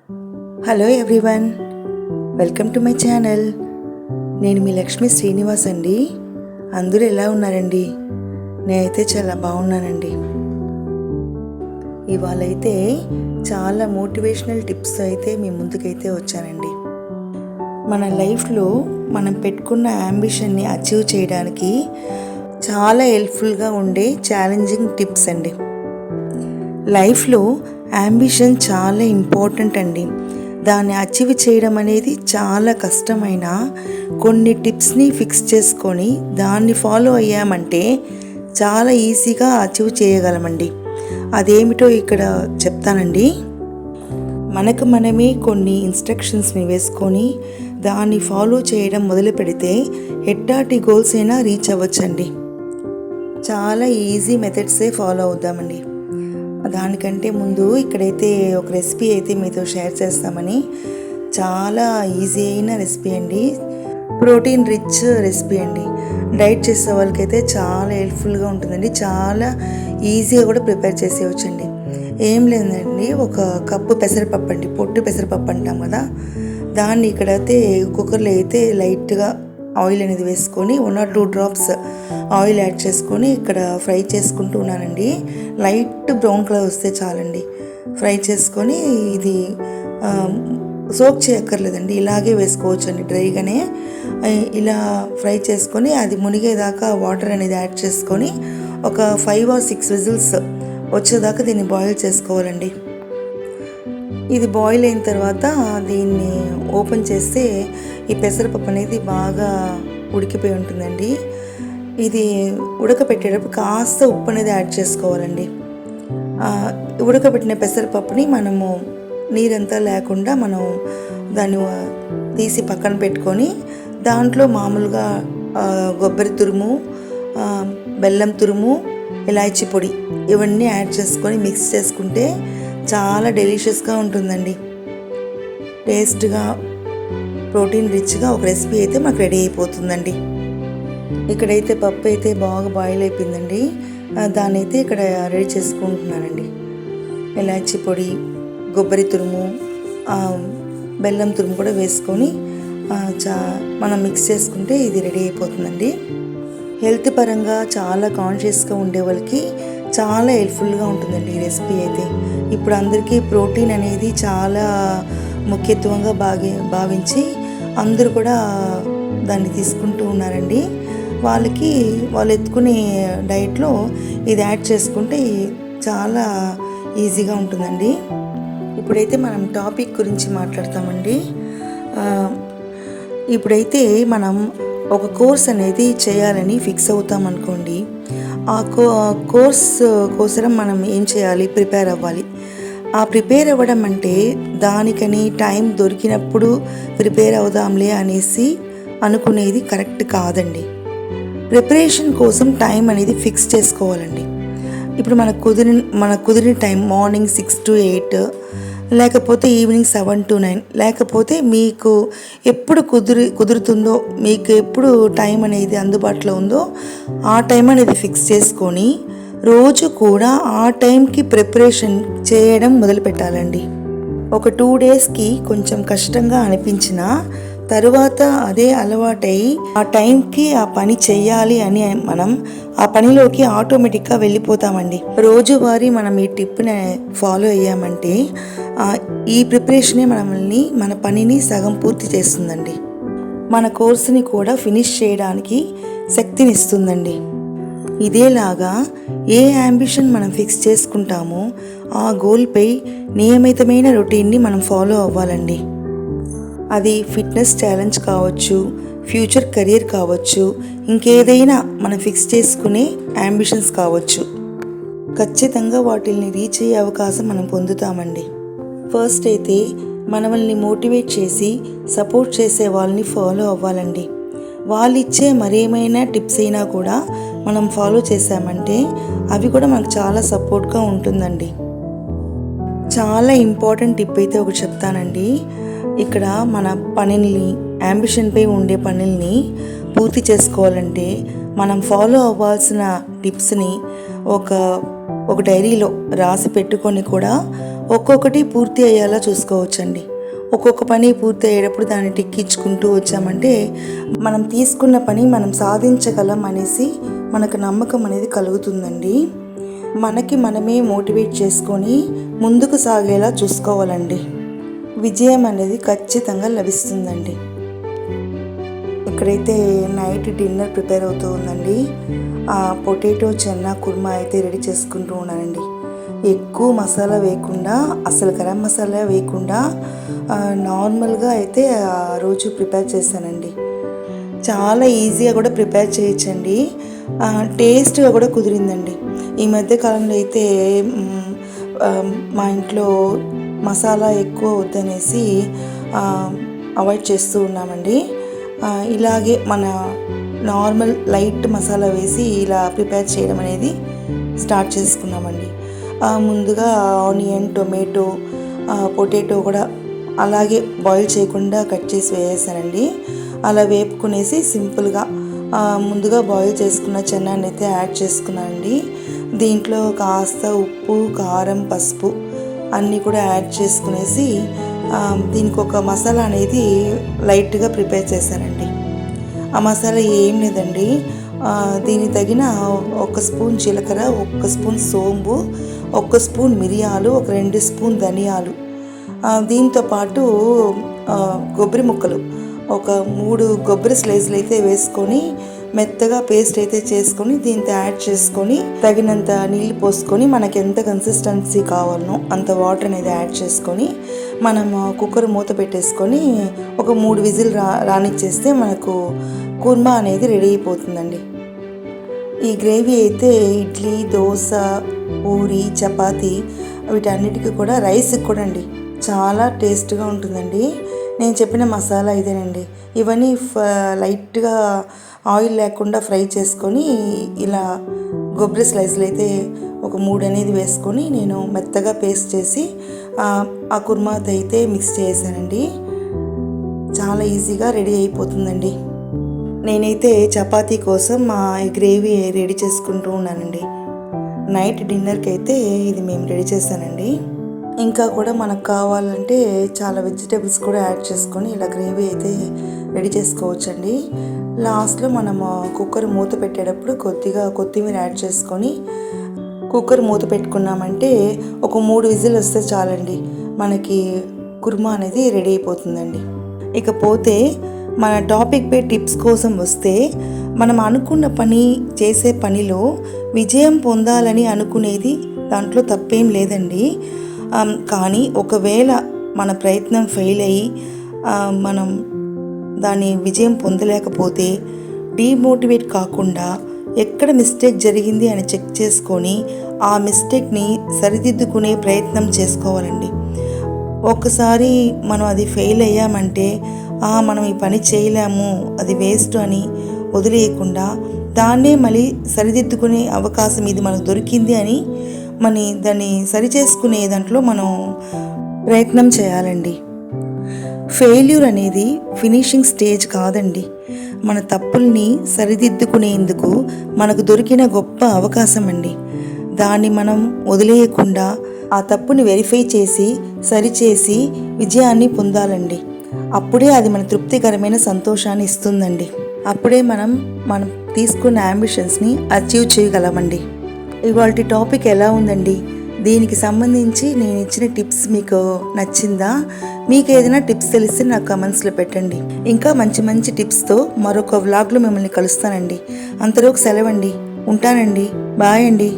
Hello everyone, welcome to my channel. నేను మీ లక్ష్మీ శ్రీనివాస్ అండి. అందరూ ఎలా ఉన్నారండి? నేనైతే చాలా బాగున్నానండి. ఇవాళైతే చాలా మోటివేషనల్ టిప్స్ అయితే మీ ముందుకైతే వచ్చానండి. మన లైఫ్లో మనం పెట్టుకున్న యాంబిషన్ని అచీవ్ చేయడానికి చాలా హెల్ప్ఫుల్గా ఉండే ఛాలెంజింగ్ టిప్స్ అండి. లైఫ్లో యాంబిషన్ చాలా ఇంపార్టెంట్ అండి. దాన్ని అచీవ్ చేయడం అనేది చాలా కష్టమైన కొన్ని టిప్స్ని ఫిక్స్ చేసుకొని దాన్ని ఫాలో అయ్యామంటే చాలా ఈజీగా అచీవ్ చేయగలమండి. అదేమిటో ఇక్కడ చెప్తానండి. మనకు మనమే కొన్ని ఇన్స్ట్రక్షన్స్ని వేసుకొని దాన్ని ఫాలో చేయడం మొదలు పెడితే ఎట్టాటి గోల్స్ అయినా రీచ్ అవ్వచ్చండి. చాలా ఈజీ మెథడ్సే ఫాలో అవుదామండి. దానికంటే ముందు ఇక్కడైతే ఒక రెసిపీ అయితే మీతో షేర్ చేస్తామని, చాలా ఈజీ అయిన రెసిపీ అండి. ప్రోటీన్ రిచ్ రెసిపీ అండి. డైట్ చేసే వాళ్ళకైతే చాలా హెల్ప్ఫుల్గా ఉంటుందండి. చాలా ఈజీగా కూడా ప్రిపేర్ చేసేవచ్చండి. ఏం లేదండి, ఒక కప్పు పెసరపప్పు అండి, పొట్టు పెసరపప్పు అంటాం కదా, దాన్ని ఇక్కడైతే కుక్కర్లో అయితే లైట్గా ఆయిల్ అనేది వేసుకొని 1 or 2 drops ఆయిల్ యాడ్ చేసుకొని ఇక్కడ ఫ్రై చేసుకుంటూ ఉన్నానండి. లైట్ బ్రౌన్ కలర్ వస్తే చాలండి. ఫ్రై చేసుకొని ఇది సోక్ చేయక్కర్లేదండి, ఇలాగే వేసుకోవచ్చు అండి. డ్రైగానే ఇలా ఫ్రై చేసుకొని అది మునిగేదాకా వాటర్ అనేది యాడ్ చేసుకొని ఒక 5 or 6 whistles వచ్చేదాకా దీన్ని బాయిల్ చేసుకోవాలండి. ఇది బాయిల్ అయిన తర్వాత దీన్ని ఓపెన్ చేస్తే ఈ పెసరపప్పు అనేది బాగా ఉడికిపోయి ఉంటుందండి. ఇది ఉడకపెట్టేటప్పుడు కాస్త ఉప్పు అనేది యాడ్ చేసుకోవాలండి. ఉడకబెట్టిన పెసరపప్పుని మనము నీరంతా లేకుండా మనం దాన్ని తీసి పక్కన పెట్టుకొని దాంట్లో మామూలుగా కొబ్బరి తురుము, బెల్లం తురుము, ఇలాచీ పొడి ఇవన్నీ యాడ్ చేసుకొని మిక్స్ చేసుకుంటే చాలా డెలిషియస్గా ఉంటుందండి. టేస్ట్గా ప్రోటీన్ రిచ్గా ఒక రెసిపీ అయితే మాకు రెడీ అయిపోతుందండి. ఇక్కడైతే పప్పు అయితే బాగా బాయిల్ అయిపోయిందండి. దాన్ని అయితే ఇక్కడ రెడీ చేసుకుంటున్నానండి. ఇలాచీ పొడి, కొబ్బరి తురుము, బెల్లం తురుము కూడా వేసుకొని మనం మిక్స్ చేసుకుంటే ఇది రెడీ అయిపోతుందండి. హెల్త్ పరంగా చాలా కాన్షియస్గా ఉండే వాళ్ళకి చాలా హెల్ప్ఫుల్గా ఉంటుందండి ఈ రెసిపీ అయితే. ఇప్పుడు అందరికీ ప్రోటీన్ అనేది చాలా ముఖ్యత్వంగా భావించి అందరూ కూడా దాన్ని తీసుకుంటూ ఉన్నారండి. వాళ్ళు ఎత్తుకునే డైట్లో ఇది యాడ్ చేసుకుంటే చాలా ఈజీగా ఉంటుందండి. ఇప్పుడైతే మనం టాపిక్ గురించి మాట్లాడతామండి. ఇప్పుడైతే మనం ఒక కోర్స్ అనేది చేయాలని ఫిక్స్ అవుతాం అనుకోండి. ఆ కోర్స్ కోసం మనం ఏం చేయాలి? ప్రిపేర్ అవ్వాలి. ఆ ప్రిపేర్ అవ్వడం అంటే దానికని టైం దొరికినప్పుడు ప్రిపేర్ అవుదాంలే అనేసి అనుకునేది కరెక్ట్ కాదండి. ప్రిపరేషన్ కోసం టైం అనేది ఫిక్స్ చేసుకోవాలండి. ఇప్పుడు మనకు కుదిరిన టైం మార్నింగ్ 6 to 8, లేకపోతే ఈవినింగ్ 7 to 9, లేకపోతే మీకు ఎప్పుడు కుదురుతుందో, మీకు ఎప్పుడు టైం అనేది అందుబాటులో ఉందో ఆ టైం అనేది ఫిక్స్ చేసుకొని రోజు కూడా ఆ టైంకి ప్రిపరేషన్ చేయడం మొదలు పెట్టాలండి. ఒక 2 daysకి కొంచెం కష్టంగా అనిపించినా తరువాత అదే అలవాటై ఆ టైంకి ఆ పని చెయ్యాలి అని మనం ఆ పనిలోకి ఆటోమేటిక్గా వెళ్ళిపోతామండి. రోజువారీ మనం ఈ టిప్ని ఫాలో అయ్యామంటే ఈ ప్రిపరేషనే మన పనిని సగం పూర్తి చేస్తుందండి. మన కోర్సుని కూడా ఫినిష్ చేయడానికి శక్తినిస్తుందండి. ఇదేలాగా ఏ యాంబిషన్ మనం ఫిక్స్ చేసుకుంటామో ఆ గోల్పై నియమితమైన రొటీన్ని మనం ఫాలో అవ్వాలండి. అది ఫిట్నెస్ ఛాలెంజ్ కావచ్చు, ఫ్యూచర్ కెరీర్ కావచ్చు, ఇంకేదైనా మనం ఫిక్స్ చేసుకునే యాంబిషన్స్ కావచ్చు. ఖచ్చితంగా వాటిని రీచ్ అయ్యే అవకాశం మనం పొందుతామండి. ఫస్ట్ అయితే మనల్ని మోటివేట్ చేసి సపోర్ట్ చేసే వాళ్ళని ఫాలో అవ్వాలండి. వాళ్ళు ఇచ్చే మరేమైనా టిప్స్ అయినా కూడా మనం ఫాలో చేసామంటే అవి కూడా మనకు చాలా సపోర్ట్గా ఉంటుందండి. చాలా ఇంపార్టెంట్ టిప్ అయితే ఒకటి చెప్తానండి. ఇక్కడ మన పనిని, యాంబిషన్పై ఉండే పనుల్ని పూర్తి చేసుకోవాలంటే మనం ఫాలో అవ్వాల్సిన టిప్స్ని ఒక డైరీలో రాసి పెట్టుకొని కూడా ఒక్కొక్కటి పూర్తి అయ్యేలా చూసుకోవచ్చండి. ఒక్కొక్క పని పూర్తి అయ్యేటప్పుడు దాన్ని టిక్కించుకుంటూ వచ్చామంటే మనం తీసుకున్న పని మనం సాధించగలం అనేసి మనకు నమ్మకం అనేది కలుగుతుందండి. మనకి మనమే మోటివేట్ చేసుకొని ముందుకు సాగేలా చూసుకోవాలండి. విజయం అనేది ఖచ్చితంగా లభిస్తుందండి. ఇక్కడైతే నైట్ డిన్నర్ ప్రిపేర్ అవుతూ ఉందండి. పొటాటో చెన్నా కుర్మా అయితే రెడీ చేసుకుంటూ ఉన్నానండి. ఎక్కువ మసాలా వేయకుండా, అసలు గరం మసాలా వేయకుండా నార్మల్గా అయితే ఆ రోజు ప్రిపేర్ చేశానండి. చాలా ఈజీగా కూడా ప్రిపేర్ చేయొచ్చండి. టేస్ట్గా కూడా కుదిరిందండి. ఈ మధ్యకాలంలో అయితే మా ఇంట్లో మసాలా ఎక్కువ వద్దనేసి అవాయిడ్ చేస్తూ ఉన్నామండి. ఇలాగే మన నార్మల్ లైట్ మసాలా వేసి ఇలా ప్రిపేర్ చేయడం అనేది స్టార్ట్ చేసుకున్నామండి. ముందుగా ఆనియన్, టొమాటో, పొటాటో కూడా అలాగే బాయిల్ చేయకుండా కట్ చేసి వేసేసానండి. అలా వేపుకునేసి సింపుల్గా ముందుగా బాయిల్ చేసుకున్న చెన్నాన్ని అయితే యాడ్ చేసుకున్నానండి. దీంట్లో కాస్త ఉప్పు, కారం, పసుపు అన్నీ కూడా యాడ్ చేసుకునేసి దీనికి ఒక మసాలా అనేది లైట్గా ప్రిపేర్ చేశానండి. ఆ మసాలా ఏం లేదండి, దీనికి తగిన 1 స్పూన్ జీలకర్ర, 1 స్పూన్ సోంపు, 1 స్పూన్ మిరియాలు, ఒక 2 స్పూన్ ధనియాలు, దీంతో పాటు కొబ్బరి ముక్కలు ఒక 3 కొబ్బరి స్లైస్లు అయితే వేసుకొని మెత్తగా పేస్ట్ అయితే చేసుకొని దీంతో యాడ్ చేసుకొని తగినంత నీళ్ళు పోసుకొని మనకి ఎంత కన్సిస్టెన్సీ కావాలనో అంత వాటర్ అనేది యాడ్ చేసుకొని మనం కుక్కర్ మూత పెట్టేసుకొని ఒక 3 విజిల్ రానిచ్చేస్తే మనకు కుర్మా అనేది రెడీ అయిపోతుందండి. ఈ గ్రేవీ అయితే ఇడ్లీ, దోశ, పూరి, చపాతీ వీటన్నిటికీ కూడా రైస్కి కూడా అండి చాలా టేస్ట్గా ఉంటుందండి. నేను చెప్పిన మసాలా ఇదేనండి. ఇవన్నీ లైట్గా ఆయిల్ లేకుండా ఫ్రై చేసుకొని ఇలా కొబ్బరి స్లైస్లు అయితే ఒక 3 అనేది వేసుకొని నేను మెత్తగా పేస్ట్ చేసి ఆ కుర్మాతో అయితే మిక్స్ చేసానండి. చాలా ఈజీగా రెడీ అయిపోతుందండి. నేనైతే చపాతీ కోసం ఈ గ్రేవీ రెడీ చేసుకుంటూ ఉన్నానండి. నైట్ డిన్నర్కి అయితే ఇది మేము రెడీ చేశానండి. ఇంకా కూడా మనకు కావాలంటే చాలా వెజిటేబుల్స్ కూడా యాడ్ చేసుకొని ఇలా గ్రేవీ అయితే రెడీ చేసుకోవచ్చండి. లాస్ట్లో మనము కుక్కర్ మూత పెట్టేటప్పుడు కొద్దిగా కొత్తిమీర యాడ్ చేసుకొని కుక్కర్ మూత పెట్టుకున్నామంటే ఒక 3 విజిల్ వస్తే చాలండి, మనకి కుర్మా అనేది రెడీ అయిపోతుందండి. ఇకపోతే మన టాపిక్ పై టిప్స్ కోసం వస్తే, మనం అనుకున్న పని చేసే పనిలో విజయం పొందాలని అనుకునేది దాంట్లో తప్పేం లేదండి. కానీ ఒకవేళ మన ప్రయత్నం ఫెయిల్ అయ్యి మనం దాని విజయం పొందలేకపోతే డీమోటివేట్ కాకుండా ఎక్కడ మిస్టేక్ జరిగింది అని చెక్ చేసుకొని ఆ మిస్టేక్ని సరిదిద్దుకునే ప్రయత్నం చేసుకోవాలండి. ఒక్కసారి మనం అది ఫెయిల్ అయ్యామంటే మనం ఈ పని చేయలేము, అది వేస్ట్ అని వదిలేయకుండా దాన్నే మళ్ళీ సరిదిద్దుకునే అవకాశం ఇది మనకు దొరికింది అని దాన్ని సరిచేసుకునే దాంట్లో మనం ప్రయత్నం చేయాలండి. ఫెయిల్యూర్ అనేది ఫినిషింగ్ స్టేజ్ కాదండి, మన తప్పుల్ని సరిదిద్దుకునేందుకు మనకు దొరికిన గొప్ప అవకాశం అండి. దాన్ని మనం వదిలేయకుండా ఆ తప్పుని వెరిఫై చేసి సరిచేసి విజయాన్ని పొందాలండి. అప్పుడే అది మన తృప్తికరమైన సంతోషాన్ని ఇస్తుందండి. అప్పుడే మనం తీసుకున్న అంబిషన్స్ని అచీవ్ చేయగలమండి. ఇవాల్టి టాపిక్ ఎలా ఉందండి? దీనికి సంబంధించి నేను ఇచ్చిన టిప్స్ మీకు నచ్చిందా? మీకు ఏదైనా టిప్స్ తెలిస్తే నాకు కమెంట్స్లో పెట్టండి. ఇంకా మంచి మంచి టిప్స్తో మరొక వ్లాగ్లో మిమ్మల్ని కలుస్తానండి. అంతలోకి సెలవండి. ఉంటానండి. బాయ్ అండి.